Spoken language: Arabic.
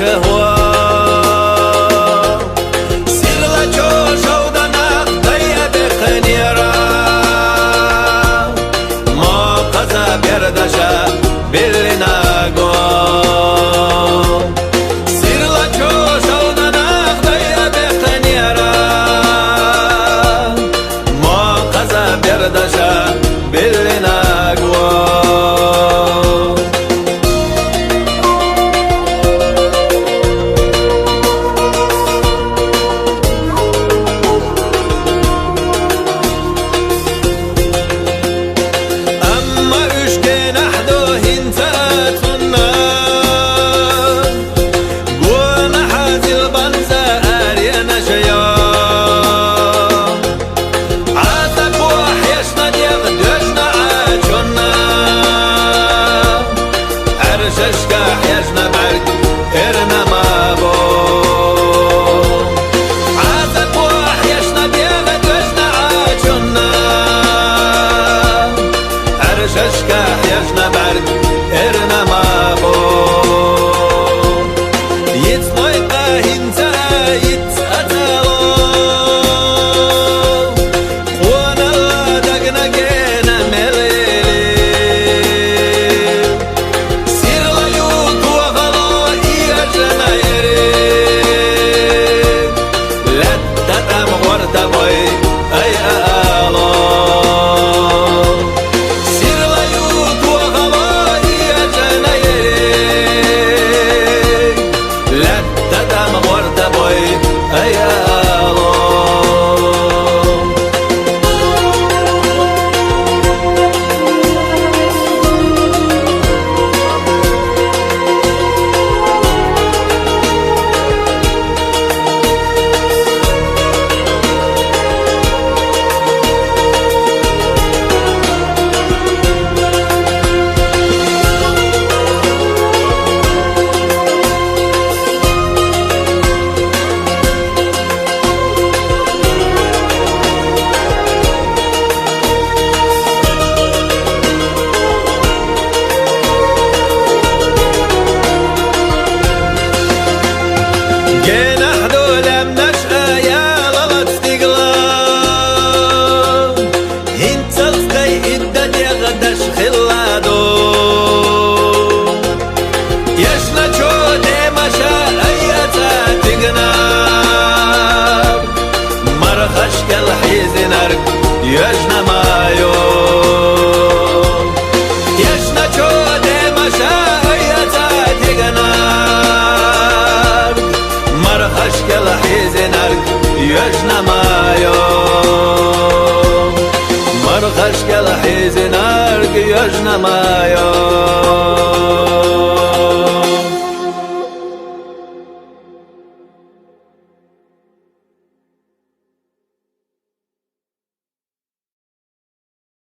شهوة سيغلا جوش ودنا ضيا بخنيرا ما قزا بردشا بلنا قو سيغلا جوش ودنا ضيا بخنيرا ما قزا بردشا بلنا قو ششكا حيشنا برق إرنا ما بو عازق وحيشنا بيغد وشنا عاجنا عرششكا حيشنا برق إرنا ما بو يتنويقا هنتا يتأتلو قوانا لا دقنا جينا مليلي يجنا مايو يجنا جود مشايتا تيغنار مرخش كل حيزنار يجنا مايو مرخش كل حيزنار يجنا مايو